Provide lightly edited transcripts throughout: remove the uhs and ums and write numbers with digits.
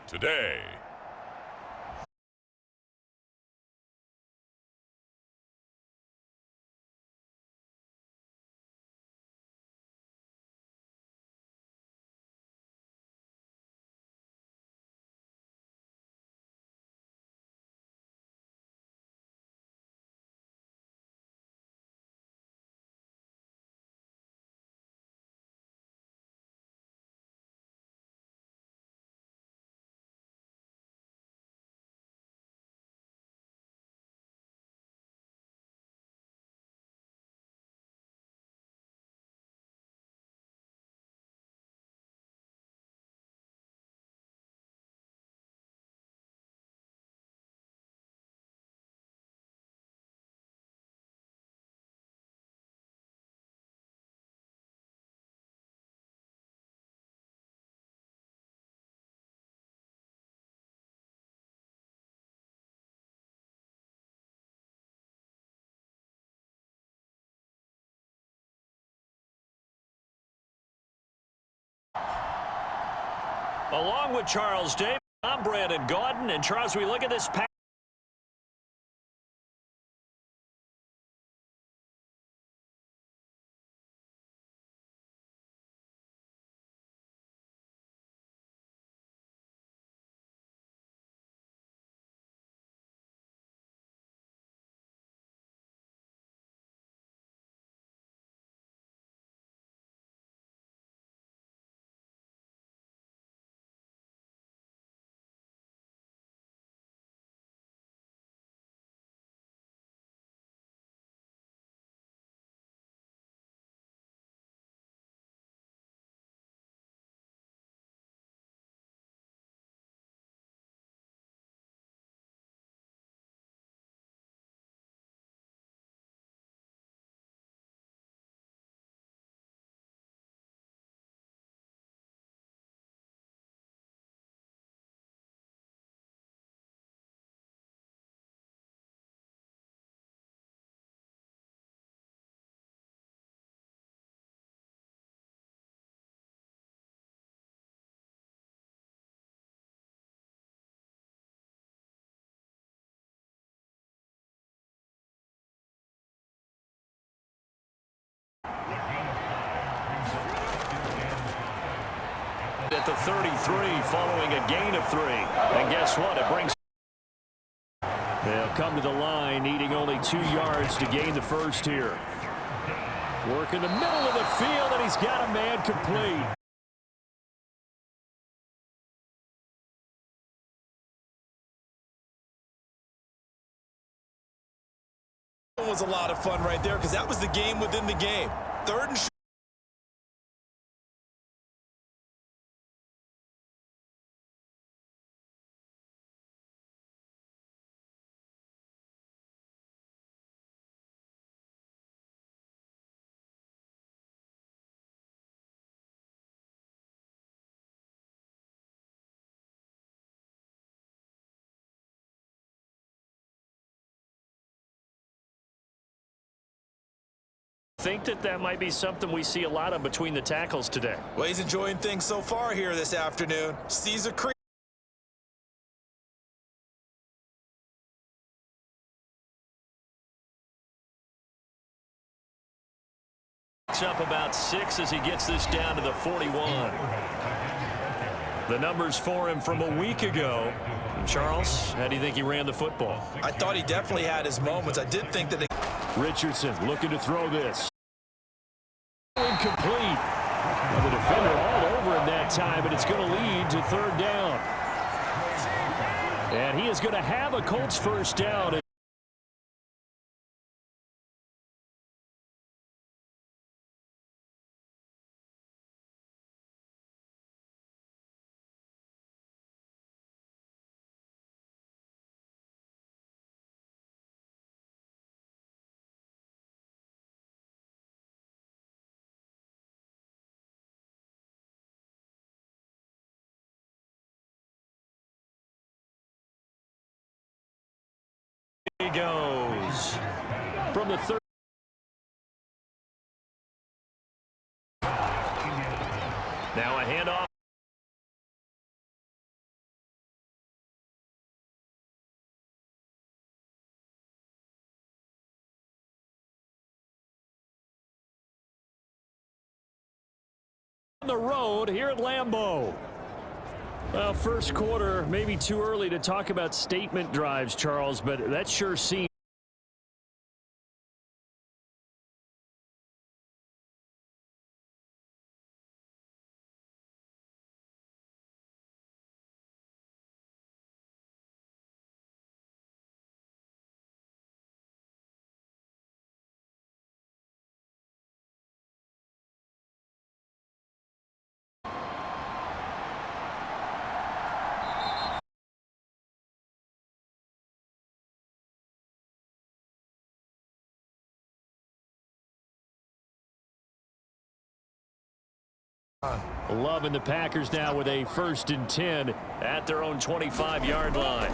today. Along with Charles Davis, I'm Brandon Gaudin. And Charles, we look at this pass. At the 33 following a gain of 3. And guess what? It brings. They'll come to the line needing only 2 yards to gain the first here. Work in the middle of the field, and he's got a man complete. That was a lot of fun right there because that was the game within the game. Third and short. Think that might be something we see a lot of between the tackles today. Well, he's enjoying things so far here this afternoon. Caesar Creek. It's up about 6 as he gets this down to the 41. The numbers for him from a week ago. And Charles, how do you think he ran the football? I thought he definitely had his moments. I did think that Richardson looking to throw this. Incomplete. Well, the defender all over him that time, but it's going to lead to 3rd down. And he is going to have a Colts first down. He goes from the 30. Now a handoff. on the road here at Lambeau. Well, first quarter, maybe too early to talk about statement drives, Charles, but that sure seems. Loving the Packers now with a 1st and 10 at their own 25-yard line.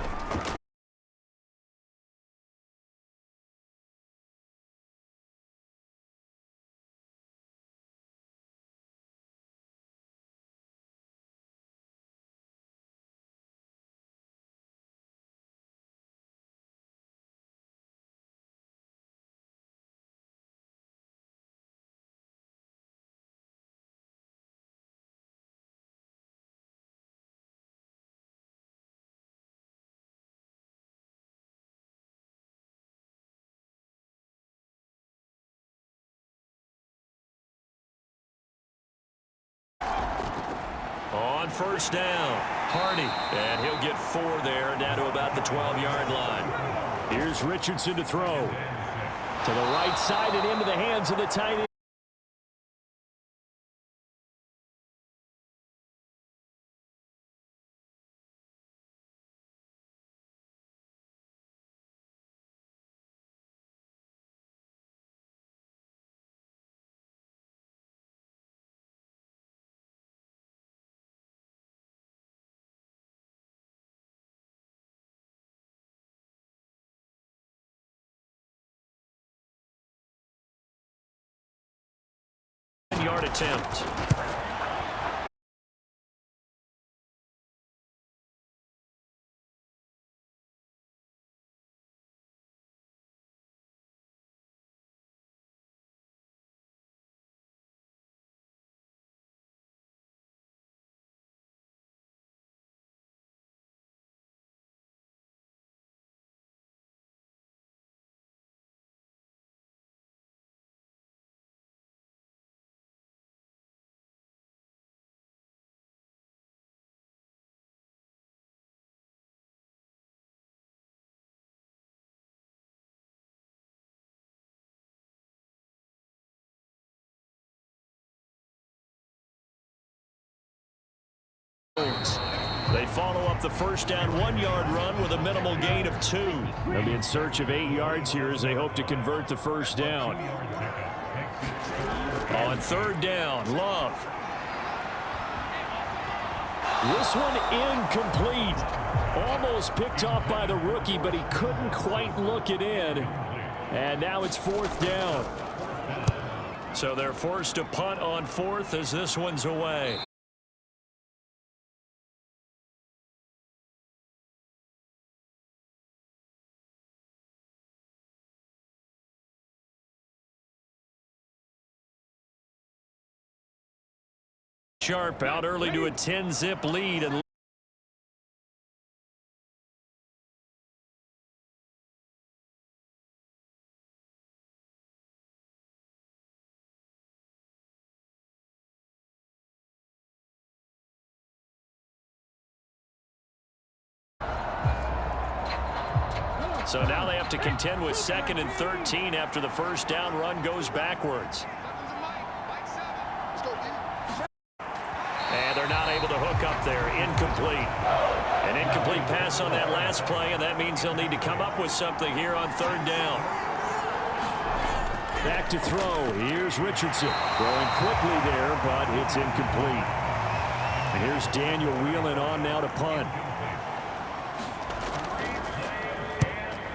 On 1st down, Hardy, and he'll get 4 there, down to about the 12-yard line. Here's Richardson to throw. To the right side and into the hands of the tight end. Yard attempt. They follow up the 1st down 1-yard run with a minimal gain of 2. They'll be in search of 8 yards here as they hope to convert the 1st down. On 3rd down, Love. This one incomplete. Almost picked off by the rookie, but he couldn't quite look it in. And now it's 4th down. So they're forced to punt on 4th as this one's away. Sharp out early to a 10-zip lead. And so now they have to contend with 2nd and 13 after the 1st down run goes backwards. And they're not able to hook up there. Incomplete. An incomplete pass on that last play, and that means they'll need to come up with something here on 3rd down. Back to throw. Here's Richardson. Throwing quickly there, but it's incomplete. And here's Daniel wheeling on now to punt.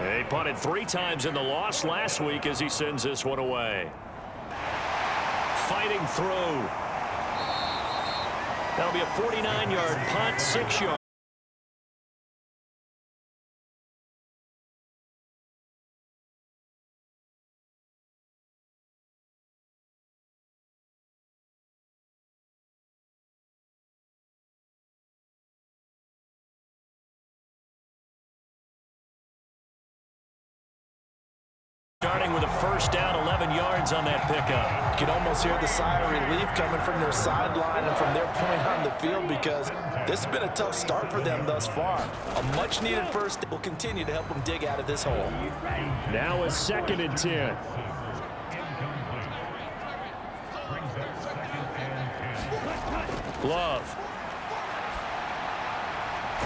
They punted 3 times in the loss last week as he sends this one away. Fighting through. That'll be a 49-yard punt, 6 yards. starting with a first down, 11 yards on that pickup. You can almost hear the sigh of relief coming from their sideline and from their point on the field because this has been a tough start for them thus far. A much-needed first will continue to help them dig out of this hole. Now a 2nd and 10. Love.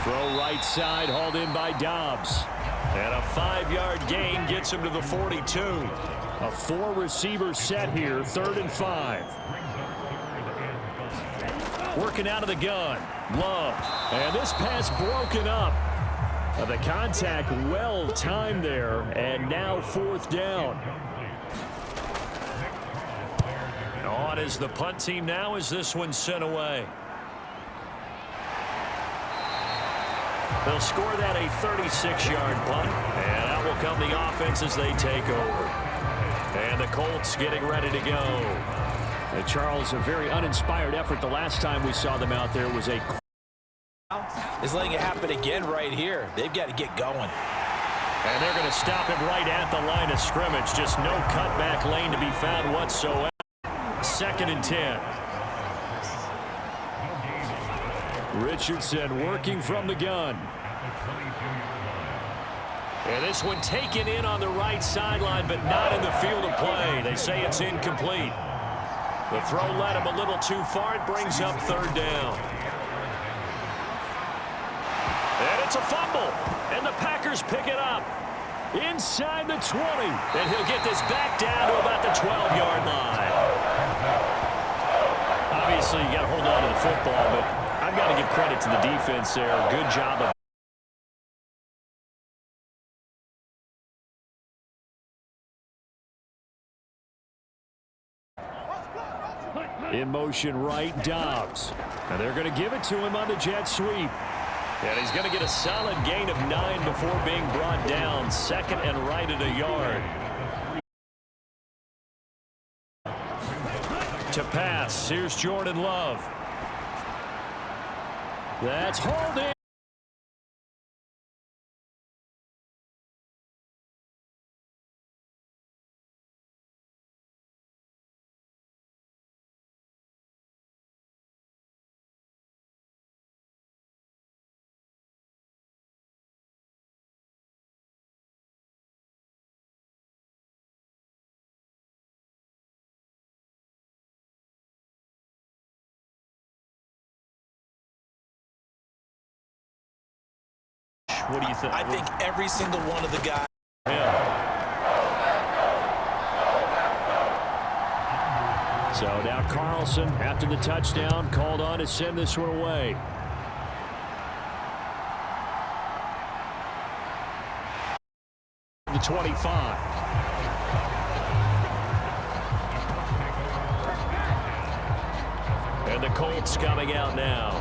Throw right side, hauled in by Dobbs. And a 5-yard gain gets him to the 42. A 4-receiver set here, 3rd and 5. Working out of the gun. Love. And this pass broken up. The contact well timed there, and now 4th down. On is the punt team now as this one's sent away. They'll score that a 36-yard punt, and out will come the offense as they take over. And the Colts getting ready to go. Charles, a very uninspired effort. The last time we saw them out there was is letting it happen again right here. They've got to get going. And they're going to stop him right at the line of scrimmage. Just no cutback lane to be found whatsoever. 2nd and 10. Richardson working from the gun. And this one taken in on the right sideline, but not in the field of play. They say it's incomplete. The throw led him a little too far. It brings up 3rd down. And it's a fumble. And the Packers pick it up. Inside the 20. And he'll get this back down to about the 12-yard line. Obviously, you got to hold on to the football, but I've got to give credit to the defense there. Good job of in motion right, Dobbs. And they're going to give it to him on the jet sweep. And he's going to get a solid gain of 9 before being brought down. 2nd and right at a yard. To pass. Here's Jordan Love. That's hauled in. What do you think? I think every single one of the guys. Yeah. So now Carlson, after the touchdown, called on to send this one away. The 25. And the Colts coming out now.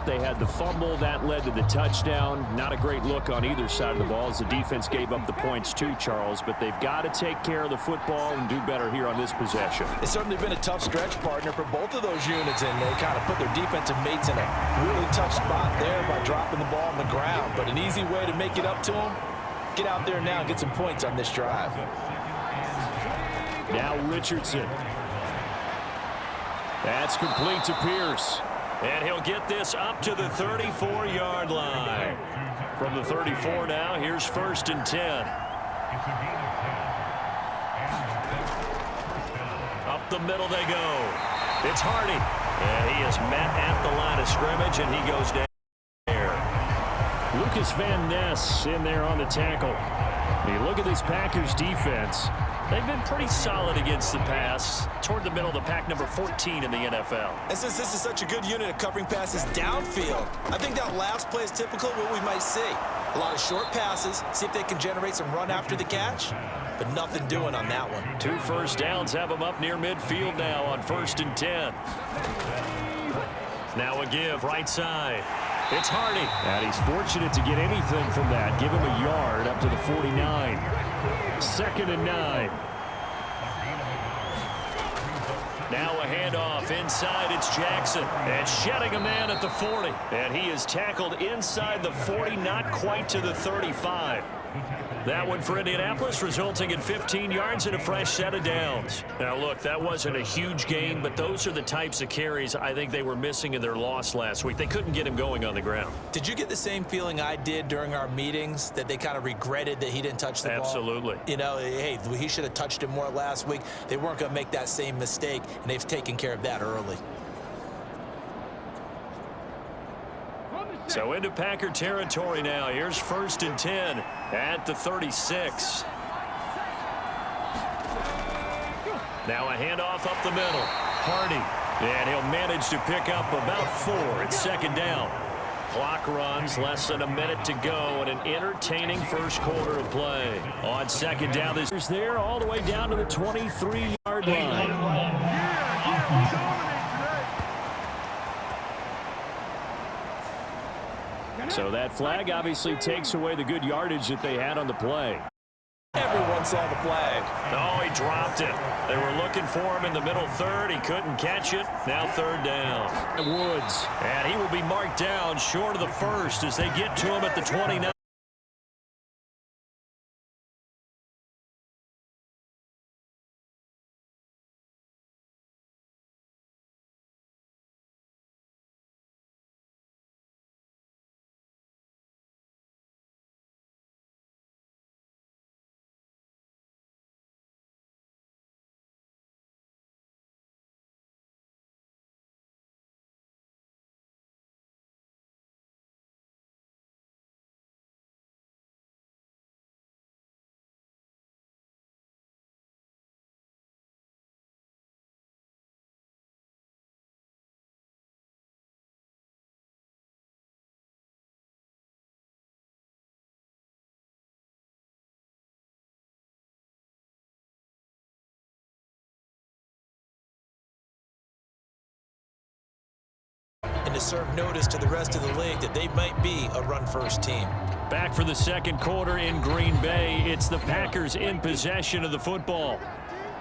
They had the fumble that led to the touchdown. Not a great look on either side of the ball as the defense gave up the points too, Charles, but they've got to take care of the football and do better here on this possession. It's certainly been a tough stretch, partner, for both of those units, and they kind of put their defensive mates in a really tough spot there by dropping the ball on the ground. But an easy way to make it up to them, get out there now and get some points on this drive. Now Richardson. That's complete to Pierce. And he'll get this up to the 34-yard line. From the 34 now, here's 1st and 10. Up the middle they go. It's Hardy. And he is met at the line of scrimmage, and he goes down there. Lucas Van Ness in there on the tackle. You look at this Packers defense. They've been pretty solid against the pass. Toward the middle of the pack, number 14 in the NFL. And since this is such a good unit of covering passes downfield, I think that last play is typical of what we might see. A lot of short passes, see if they can generate some run after the catch, but nothing doing on that one. 2 first downs have them up near midfield now on 1st and 10. Now a give, right side. It's Hardy. And he's fortunate to get anything from that. Give him a yard up to the 49. 2nd and 9. Now a handoff inside. It's Jackson. And shedding a man at the 40. And he is tackled inside the 40, not quite to the 35. That one for Indianapolis, resulting in 15 yards and a fresh set of downs. Now, look, that wasn't a huge gain, but those are the types of carries I think they were missing in their loss last week. They couldn't get him going on the ground. Did you get the same feeling I did during our meetings, that they kind of regretted that he didn't touch the ball? Absolutely. You know, hey, he should have touched it more last week. They weren't going to make that same mistake, and they've taken care of that early. So into Packer territory now. Here's 1st and 10 at the 36. Now a handoff up the middle. Hardy. And he'll manage to pick up about 4 at 2nd down. Clock runs, less than a minute to go, and an entertaining first quarter of play. On 2nd down, this is there all the way down to the 23-yard line. So that flag obviously takes away the good yardage that they had on the play. Everyone saw the flag. Oh, he dropped it. They were looking for him in the middle third. He couldn't catch it. Now 3rd down. Woods. And he will be marked down short of the first as they get to him at the 29. And to serve notice to the rest of the league that they might be a run-first team. Back for the 2nd quarter in Green Bay. It's the Packers in possession of the football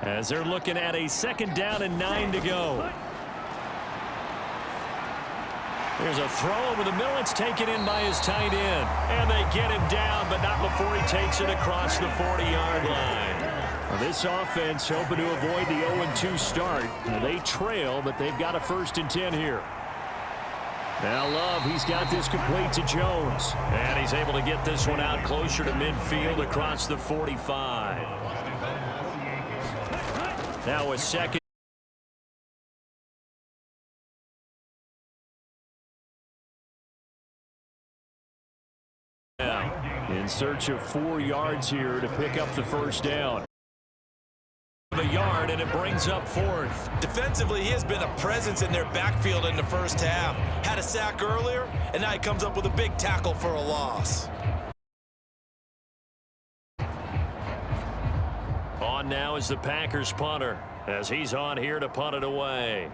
as they're looking at a 2nd down and 9 to go. There's a throw over the middle. It's taken in by his tight end. And they get him down, but not before he takes it across the 40-yard line. Well, this offense hoping to avoid the 0-2 start. They trail, but they've got a 1st and 10 here. Now Love, he's got this complete to Jones. And he's able to get this one out closer to midfield across the 45. Now a 2nd. In search of 4 yards here to pick up the 1st down. A yard, and it brings up 4th. Defensively, he has been a presence in their backfield in the first half. Had a sack earlier, and now he comes up with a big tackle for a loss. On now is the Packers punter as he's on here to punt it away.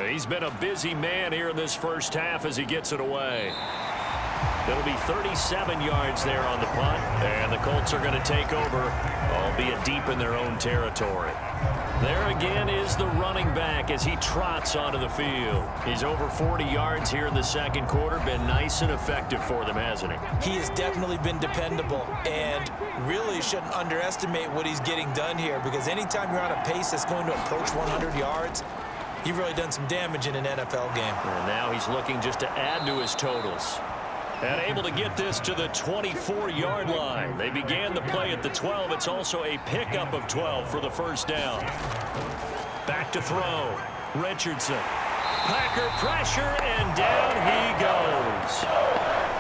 He's been a busy man here in this first half as he gets it away. It'll be 37 yards there on the punt, and the Colts are going to take over, albeit deep in their own territory. There again is the running back as he trots onto the field. He's over 40 yards here in the 2nd quarter. Been nice and effective for them, hasn't he? He has definitely been dependable, and really shouldn't underestimate what he's getting done here, because anytime you're on a pace that's going to approach 100 yards, you've really done some damage in an NFL game. And now he's looking just to add to his totals. And able to get this to the 24-yard line. They began the play at the 12. It's also a pickup of 12 for the 1st down. Back to throw. Richardson. Packer pressure, and down he goes.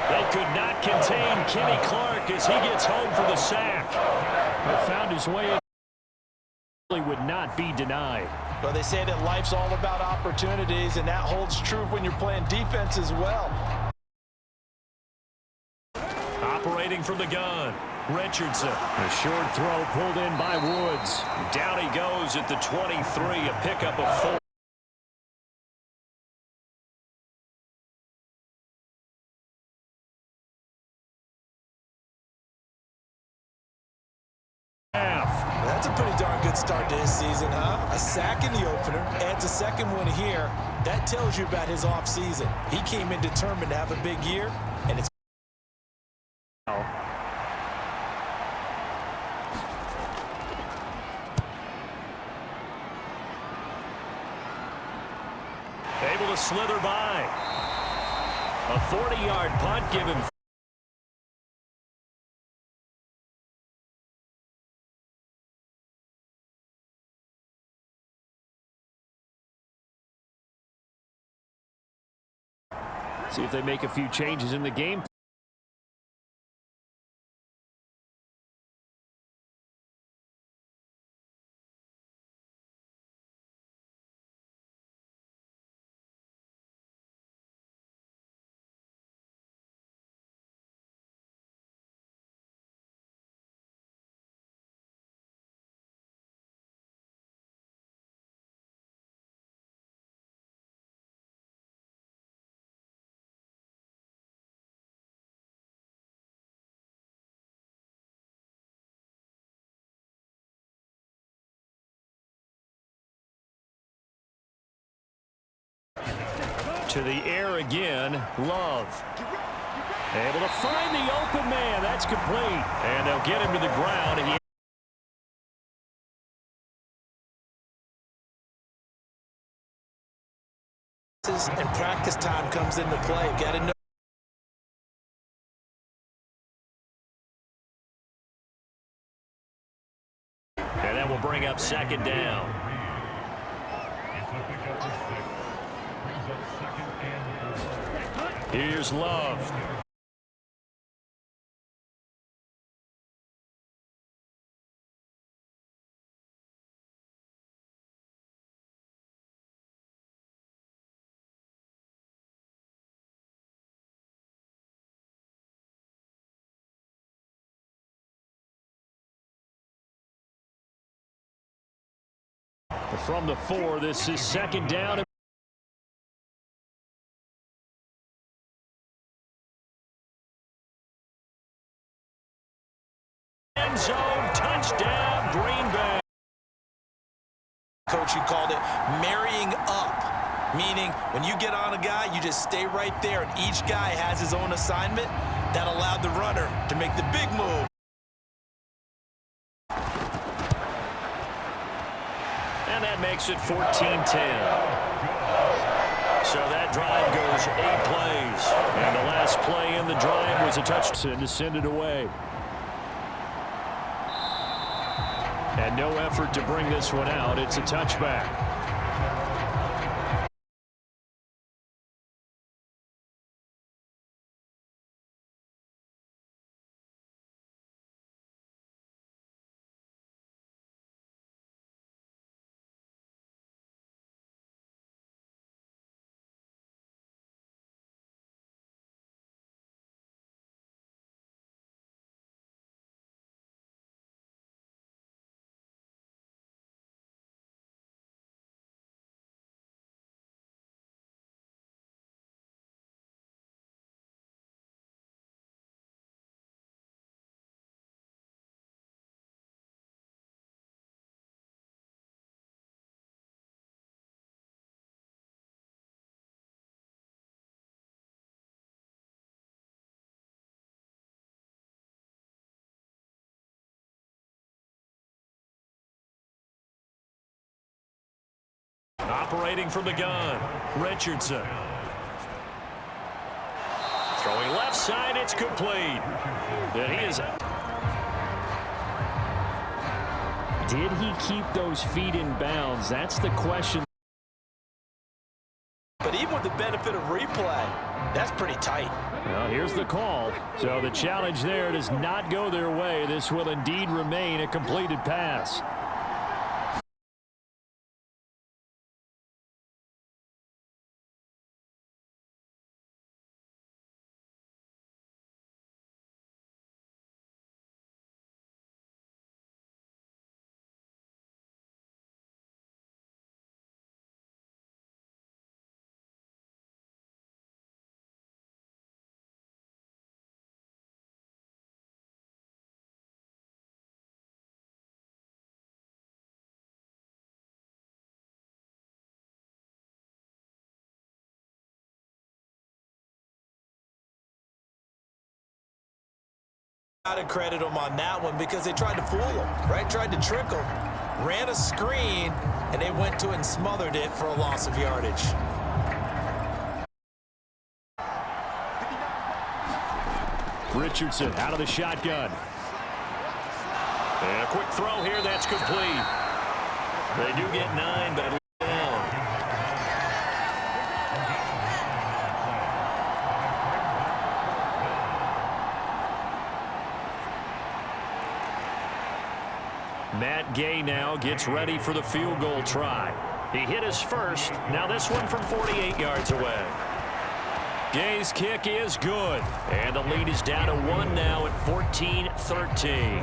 They could not contain Kenny Clark as he gets home for the sack. He found his way in. He would not be denied. Well, they say that life's all about opportunities, and that holds true when you're playing defense as well. Operating from the gun, Richardson. A short throw pulled in by Woods. Down he goes at the 23, a pickup of 4. That's a pretty darn good start to his season, huh? A sack in the opener, adds a 2nd one here. That tells you about his offseason. He came in determined to have a big year, and it's Able to slither by. A 40-yard punt given. See if they make a few changes in the game. To the air again, Love. Able to find the open man. That's complete. And they'll get him to the ground. And practice time comes into play. Got to know. And that will bring up second down. Here's Love. From the 4, this is second down. End zone, touchdown, Green Bay. Coach, you called it marrying up, meaning when you get on a guy, you just stay right there, and each guy has his own assignment. That allowed the runner to make the big move. And that makes it 14-10. So that drive goes 8 plays. And the last play in the drive was a touchdown to send it away. And no effort to bring this one out. It's a touchback. Operating from the gun, Richardson. Throwing left side, it's complete. And he is. Did he keep those feet in bounds? That's the question. But even with the benefit of replay, that's pretty tight. Well, here's the call. So the challenge there does not go their way. This will indeed remain a completed pass. Got to credit them on that one because they tried to fool them, right? Tried to trick them, ran a screen, and they went to it and smothered it for a loss of yardage. Richardson out of the shotgun. And a quick throw here. That's complete. They do get 9, but down. Matt Gay now gets ready for the field goal try. He hit his first. Now this one from 48 yards away. Gay's kick is good. And the lead is down to 1 now at 14-13.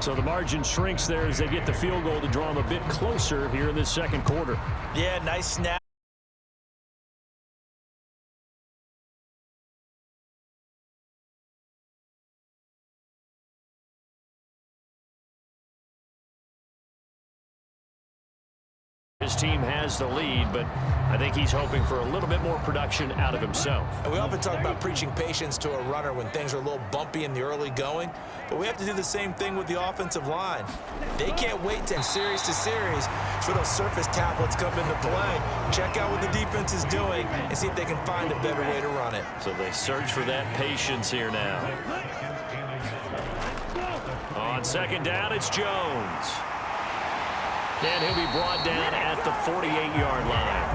So the margin shrinks there as they get the field goal to draw them a bit closer here in this second quarter. Yeah, nice snap. His team has the lead, but I think he's hoping for a little bit more production out of himself. And we often talk about preaching patience to a runner when things are a little bumpy in the early going, but we have to do the same thing with the offensive line. They can't wait to series to series for those surface tablets come into play. Check out what the defense is doing and see if they can find a better way to run it. So they search for that patience here now. On second down, it's Jones. And he'll be brought down at the 48-yard line.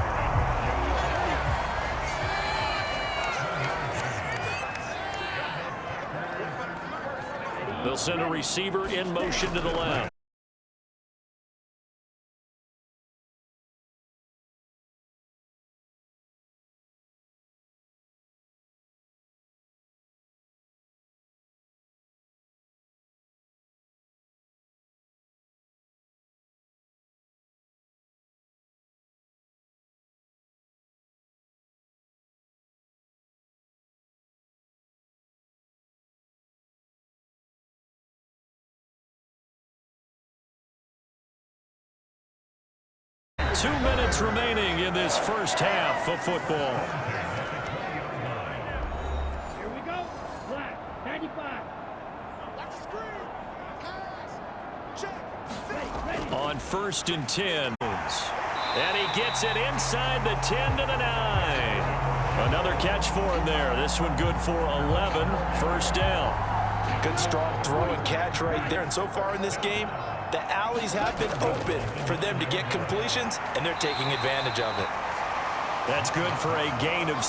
They'll send a receiver in motion to the left. Two minutes remaining in this first half of football. Here we go. Black, 95. On 1st and 10. And he gets it inside the 10 to the 9. Another catch for him there. This one good for 11. First down. Good strong throw and catch right there. And so far in this game, the alleys have been open for them to get completions, and they're taking advantage of it. That's good for a gain of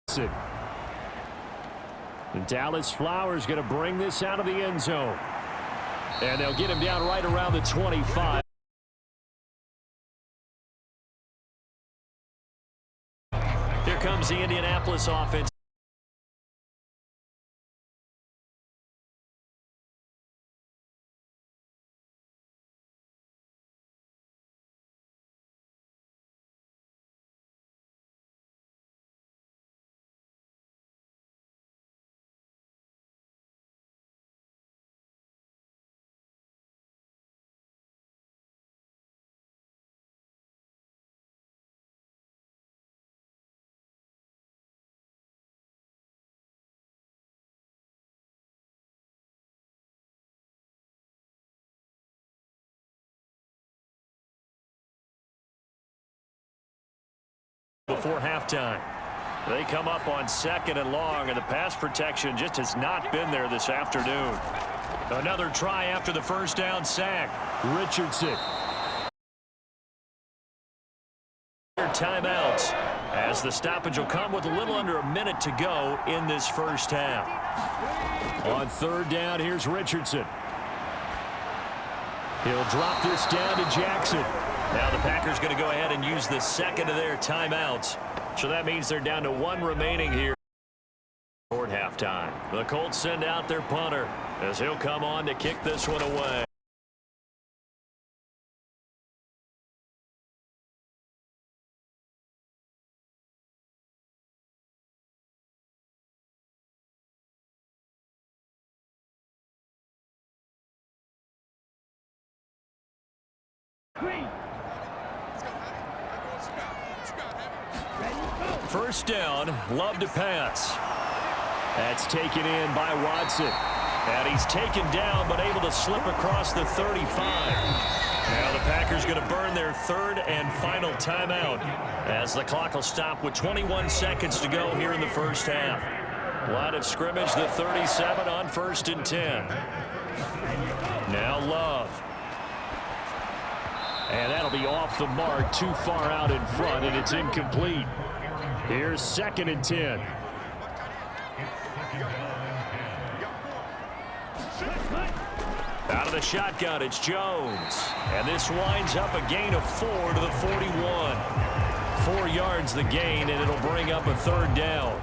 6. And Dallas Flowers going to bring this out of the end zone. And they'll get him down right around the 25. Here comes the Indianapolis offense. Before halftime. They come up on 2nd and long, and the pass protection just has not been there this afternoon. Another try after the first down sack. Richardson. Timeouts as the stoppage will come with a little under a minute to go in this first half. On 3rd down, here's Richardson. He'll drop this down to Jackson. Now the Packers going to go ahead and use the second of their timeouts. So that means they're down to 1 remaining here toward halftime. The Colts send out their punter as he'll come on to kick this one away. First down, Love to pass. That's taken in by Watson. And he's taken down but able to slip across the 35. Now the Packers going to burn their 3rd and final timeout as the clock will stop with 21 seconds to go here in the first half. Line of scrimmage, the 37 on 1st and 10. Now Love. And that'll be off the mark, too far out in front, and it's incomplete. Here's 2nd and 10. Out of the shotgun, it's Jones. And this winds up a gain of 4 to the 41. 4 yards the gain, and it'll bring up a 3rd down.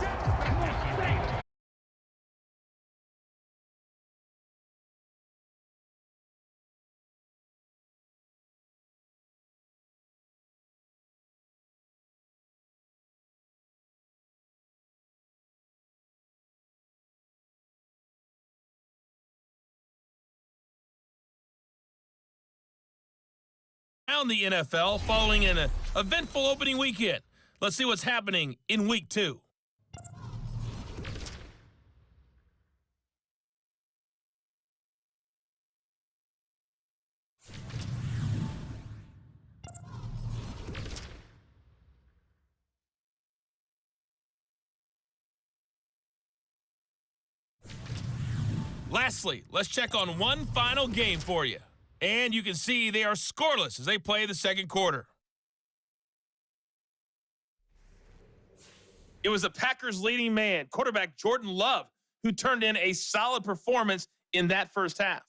Around the NFL following an eventful opening weekend. Let's see what's happening in Week 2. Lastly, let's check on one final game for you. And you can see they are scoreless as they play the 2nd quarter. It was the Packers' leading man, quarterback Jordan Love, who turned in a solid performance in that first half.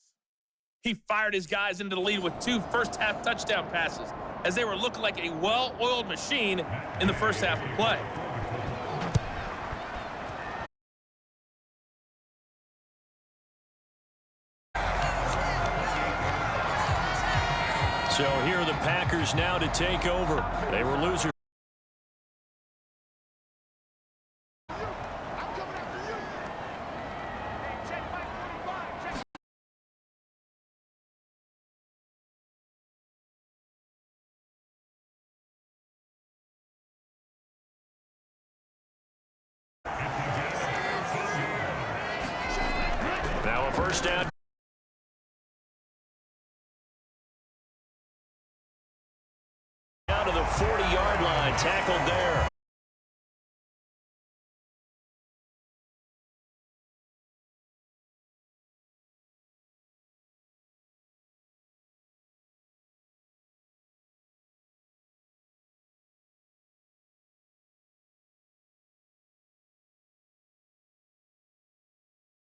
He fired his guys into the lead with 2 first-half touchdown passes as they were looking like a well-oiled machine in the first half of play. So here are the Packers now to take over. They were losers. Now a first down. To the 40-yard line, tackled there.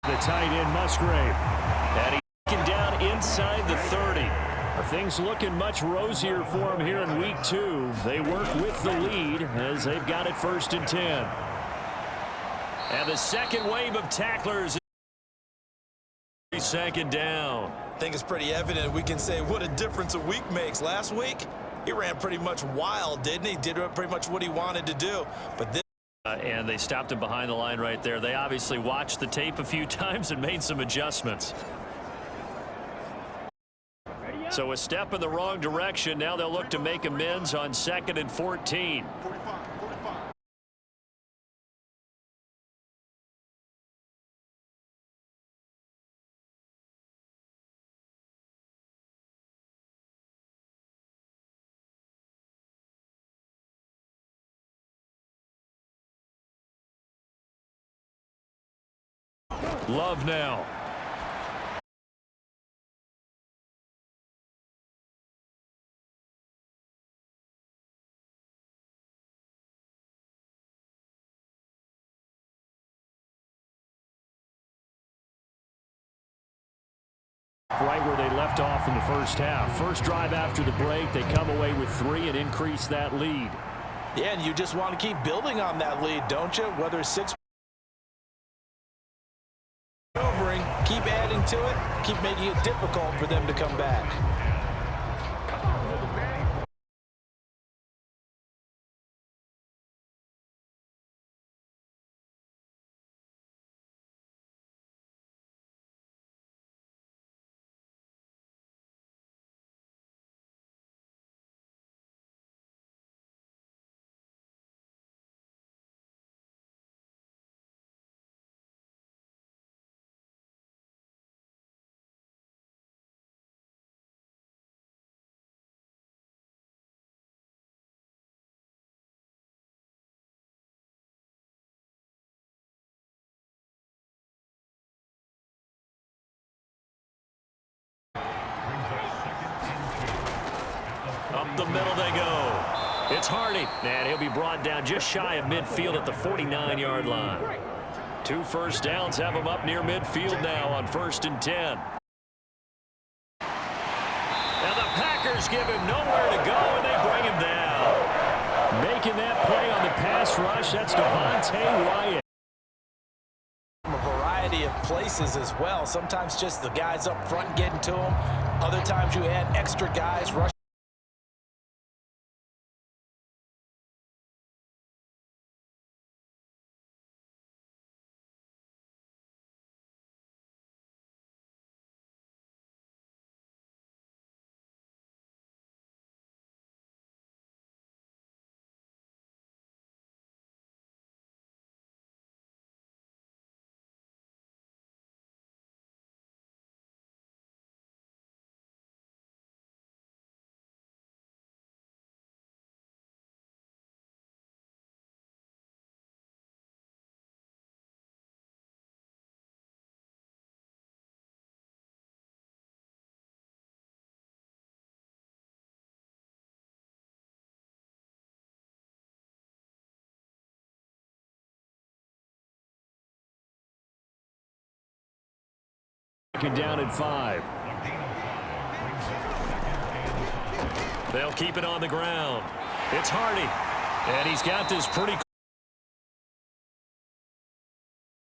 The tight end Musgrave. And he's taken down inside the 30. Things looking much rosier for him here in Week 2. They work with the lead as they've got it 1st and 10. And the second wave of tacklers. 2nd down. I think it's pretty evident. We can say what a difference a week makes. Last week, he ran pretty much wild, didn't he? Did pretty much what he wanted to do. But this and they stopped him behind the line right there. They obviously watched the tape a few times and made some adjustments. So a step in the wrong direction. Now they'll look to make amends on 2nd and 14. Love now. Right where they left off in the first half. First drive after the break, they come away with 3 and increase that lead. Yeah, and you just want to keep building on that lead, don't you? Whether it's 6 overing, keep adding to it, keep making it difficult for them to come back. Up the middle they go. It's Hardy, and he'll be brought down just shy of midfield at the 49-yard line. 2 first downs have him up near midfield now on 1st and 10. Now the Packers give him nowhere to go, and they bring him down. Making that play on the pass rush, that's Devontae Wyatt. A variety of places as well. Sometimes just the guys up front getting to him. Other times you add extra guys rushing. Down at 5. They'll keep it on the ground. It's Hardy, and he's got this pretty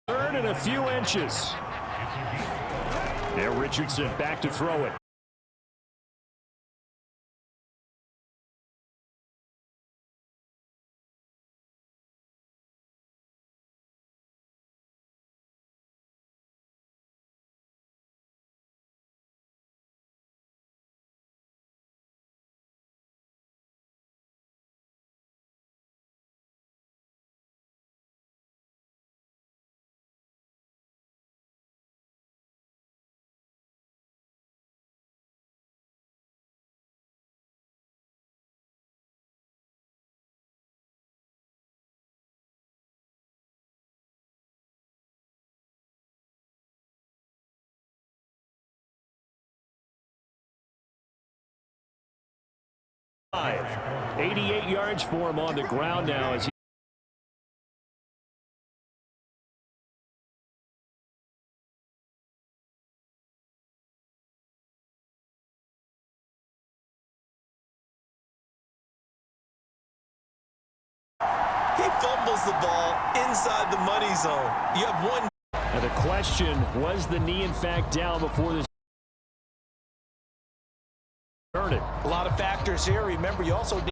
third and a few inches. Now Richardson back to throw it. Five. 88 yards for him on the ground now as he fumbles the ball inside the money zone. You have one. And the question, was the knee in fact down before this? A lot of factors here. Remember, you also need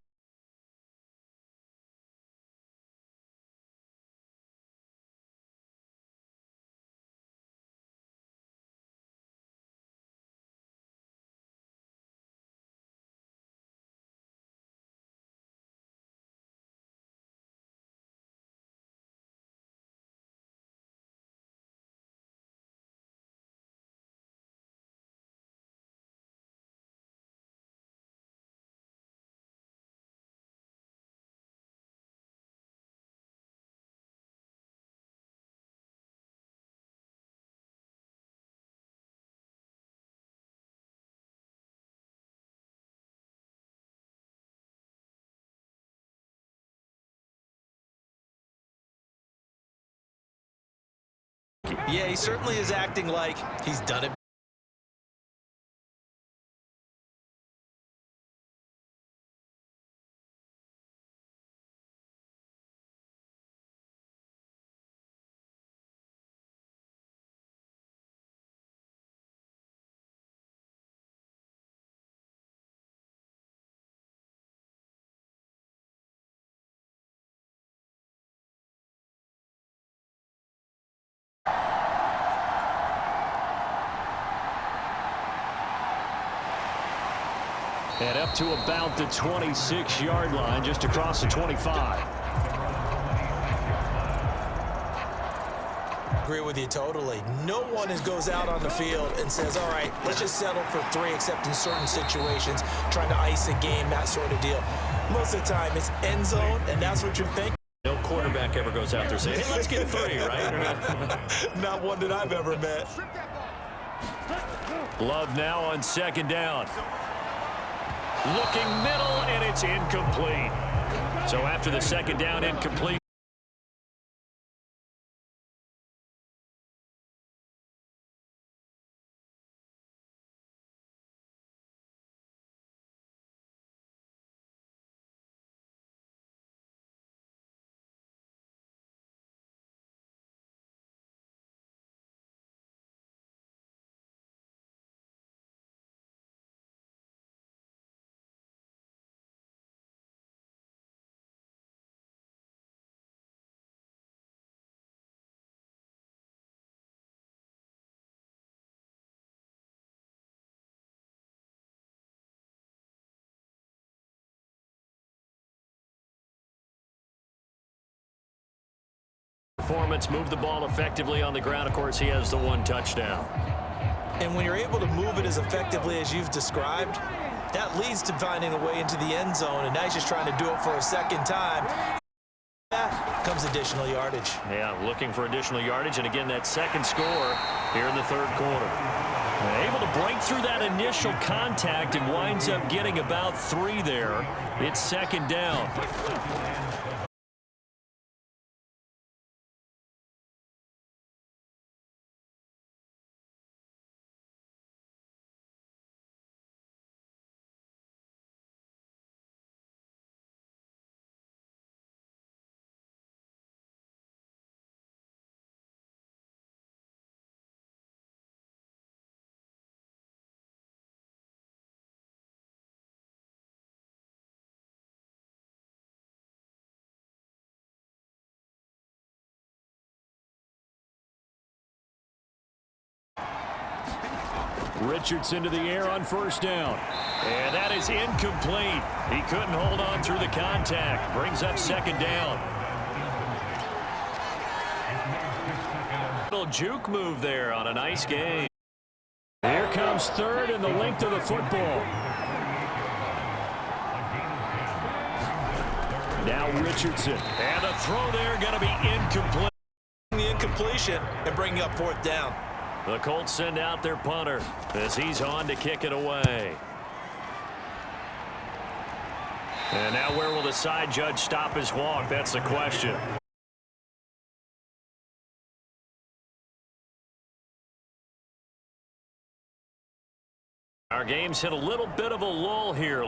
yeah, he certainly is acting like he's done it And up to about the 26-yard line, just across the 25. Agree with you totally. No one goes out on the field and says, all right, let's just settle for 3, except in certain situations, trying to ice a game, that sort of deal. Most of the time, it's end zone, and that's what you're thinking. No quarterback ever goes out there saying, hey, let's get 3, right? Not one that I've ever met. Love now on second down. Looking middle, and it's incomplete. So after the second down incomplete, performance, moved the ball effectively on the ground. Of course, he has the 1 touchdown. And when you're able to move it as effectively as you've described, that leads to finding a way into the end zone, and now he's just trying to do it for a second time. That comes additional yardage. Yeah, looking for additional yardage, and again, that second score here in the third quarter. Able to break through that initial contact and winds up getting about 3 there. It's second down. Richardson to the air on first down. And that is incomplete. He couldn't hold on through the contact. Brings up second down. Little juke move there on a nice game. Here comes third and the length of the football. Now Richardson. And the throw there going to be incomplete. The incompletion and bringing up 4th down. The Colts send out their punter as he's on to kick it away. And now where will the side judge stop his walk? That's the question. Our game's hit a little bit of a lull here.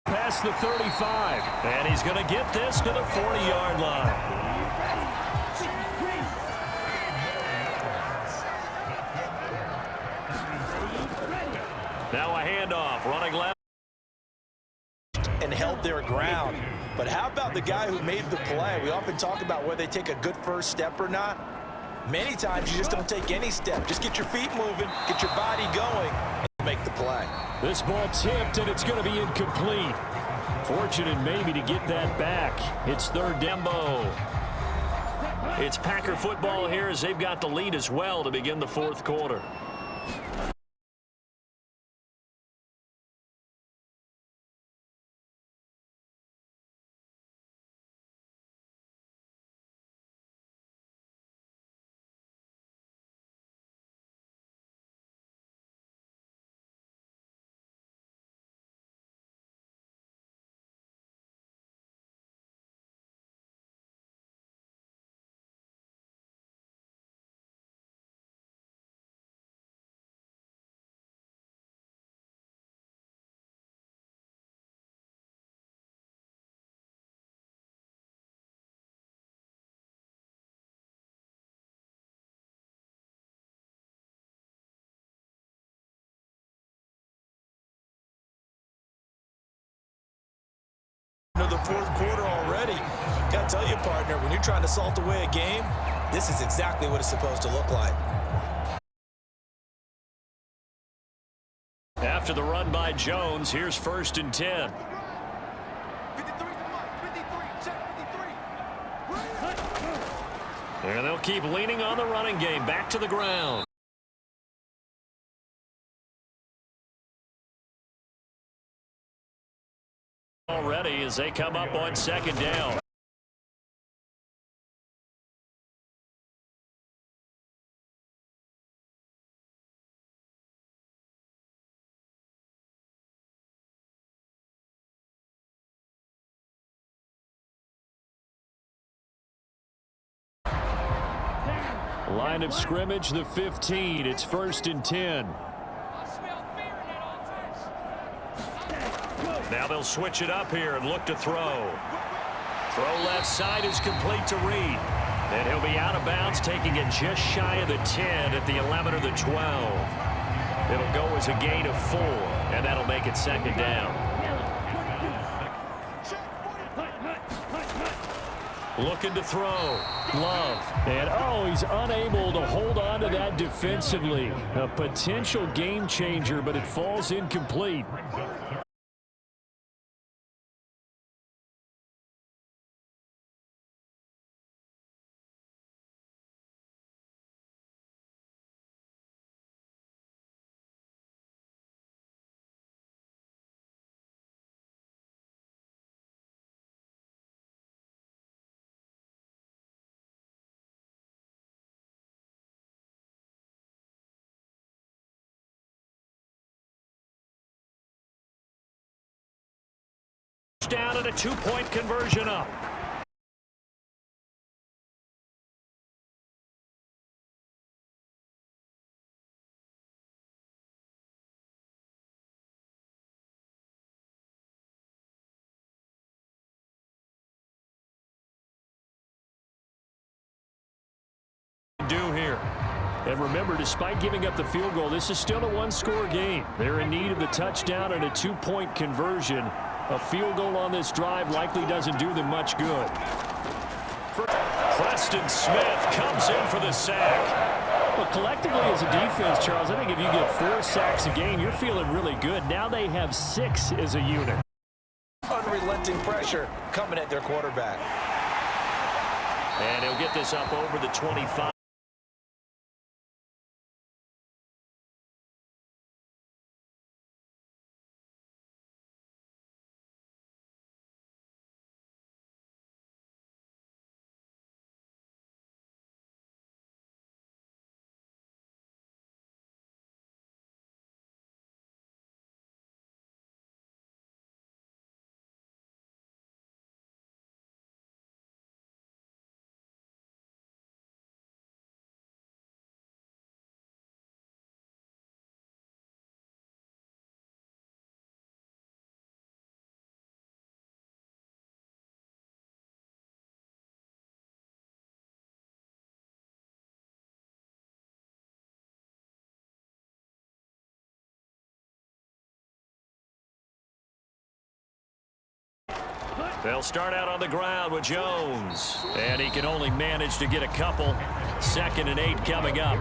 Past the 35, and he's going to get this to the 40-yard line. Now a handoff, running left. And held their ground. But how about the guy who made the play? We often talk about whether they take a good first step or not. Many times you just don't take any step. Just get your feet moving, get your body going, and make the play. This ball tipped, and it's going to be incomplete. Fortunate maybe to get that back. It's third Dembo. It's Packer football here as they've got the lead as well to begin the fourth quarter. fourth quarter already. Got to tell you, partner, when you're trying to salt away a game, this is exactly what it's supposed to look like. After the run by Jones, here's 1st and 10. And they'll keep leaning on the running game. Back to the ground. Already as they come up on 2nd down. Line of scrimmage, the 15. It's 1st and 10. Now they'll switch it up here and look to throw. Throw left side is complete to Reed. And he'll be out of bounds, taking it just shy of the 10 at the 11 or the 12. It'll go as a gain of 4, and that'll make it 2nd down. Looking to throw. Love. And, oh, he's unable to hold on to that defensively. A potential game changer, but it falls incomplete. Down and a 2-point conversion up. Do here. And remember, despite giving up the field goal, this is still a one-score game. They're in need of the touchdown and a 2-point conversion. A field goal on this drive likely doesn't do them much good. Preston Smith comes in for the sack. Well, collectively as a defense, Charles, I think if you get 4 sacks a game, you're feeling really good. Now they have 6 as a unit. Unrelenting pressure coming at their quarterback. And he'll get this up over the 25. They'll start out on the ground with Jones. And he can only manage to get a couple. 2nd and 8 coming up.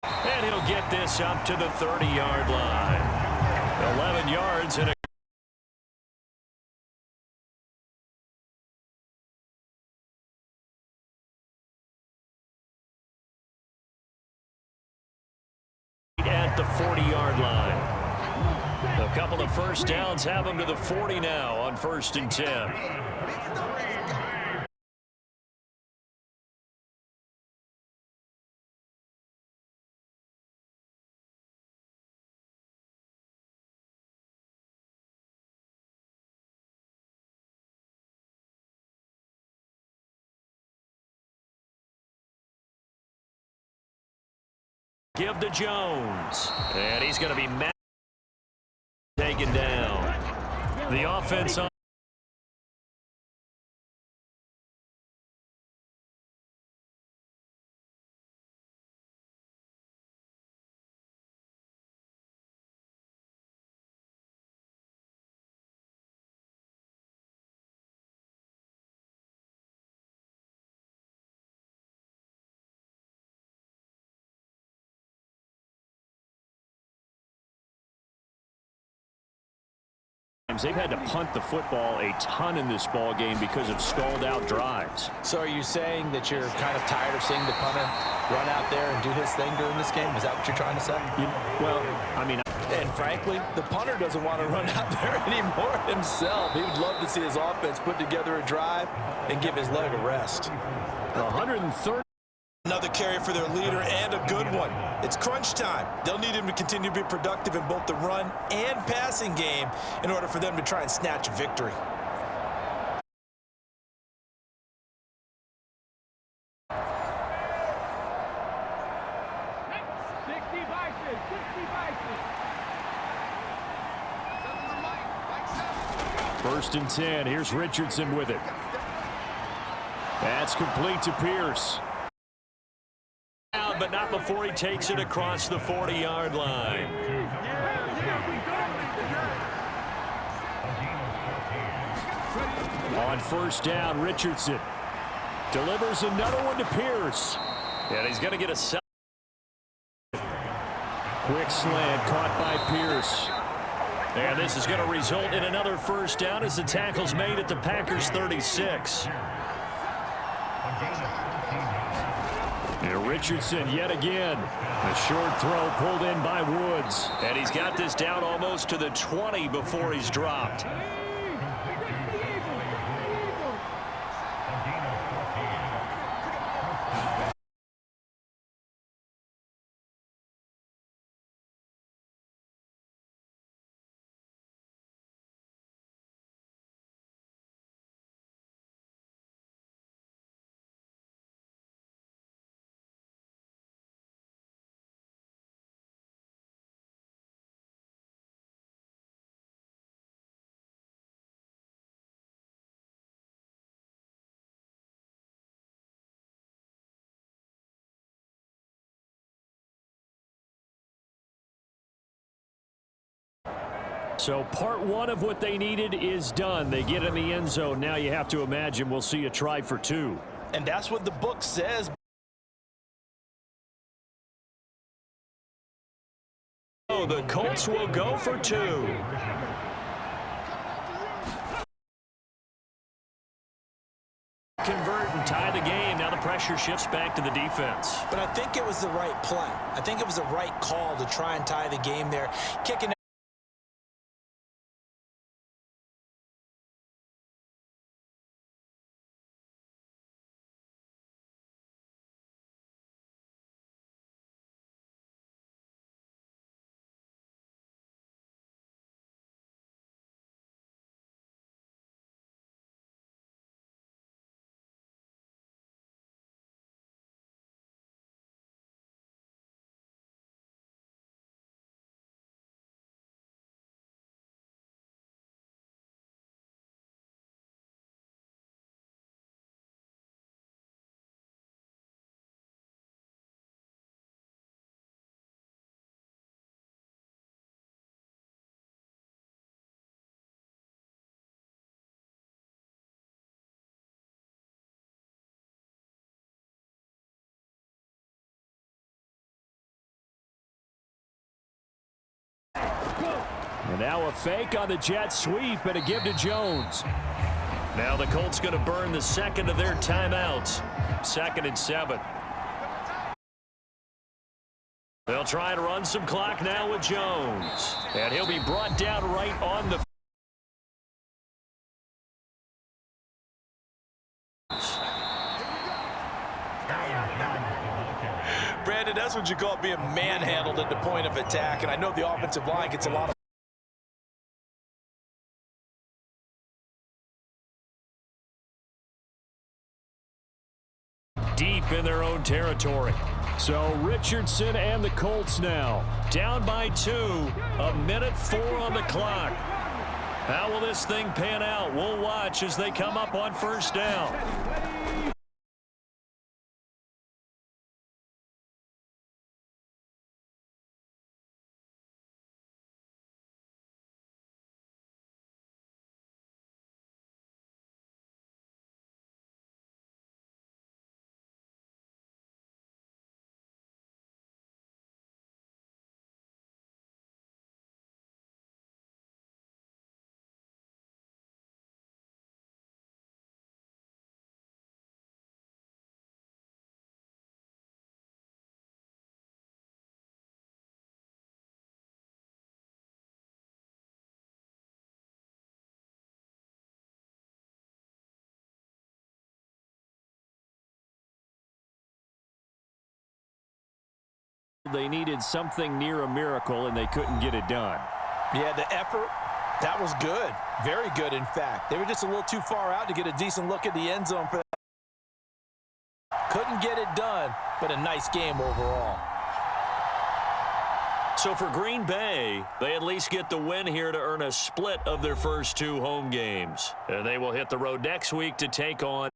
And he'll get this up to the 30-yard line. 11 yards and a at the 40-yard line. A couple of first downs have them to the 40 now on 1st and 10. Give to Jones. And he's going to be taken down. The offense on They've had to punt the football a ton in this ball game because of stalled-out drives. So are you saying that you're kind of tired of seeing the punter run out there and do his thing during this game? Is that what you're trying to say? Well, I mean, and frankly, the punter doesn't want to run out there anymore himself. He would love to see his offense put together a drive and give his leg a rest. 130. Another carry for their leader, and a good one. It's crunch time. They'll need him to continue to be productive in both the run and passing game in order for them to try and snatch a victory. First and 10. Here's Richardson with it. That's complete to Pierce. But not before he takes it across the 40-yard line. On first down, Richardson delivers another one to Pierce. And he's going to get a second. Quick slant caught by Pierce. And this is going to result in another first down as the tackle's made at the Packers' 36. Richardson yet again. A short throw pulled in by Woods. And he's got this down almost to the 20 before he's dropped. So part one of what they needed is done. They get in the end zone. Now you have to imagine we'll see a try for two. And that's what the book says. Oh, the Colts will go for two. Convert and tie the game. Now the pressure shifts back to the defense. But I think it was the right play. I think it was the right call to try and tie the game there. Kicking And now a fake on the jet sweep and a give to Jones. Now the Colts going to burn the second of their timeouts. 2nd and 7. They'll try to run some clock now with Jones. And he'll be brought down right on the Brandon, that's what you call being manhandled at the point of attack. And I know the offensive line gets a lot of deep in their own territory. So Richardson and the Colts now down by 2. 1:04 on the clock. How will this thing pan out? We'll watch as they come up on first down. They needed something near a miracle, and they couldn't get it done. Yeah, the effort, that was good. Very good, in fact. They were just a little too far out to get a decent look at the end zone for that. Couldn't get it done, but a nice game overall. So for Green Bay, they at least get the win here to earn a split of their first 2 home games. And they will hit the road next week to take on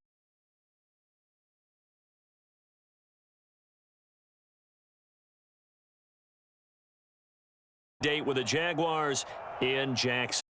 date with the Jaguars in Jackson.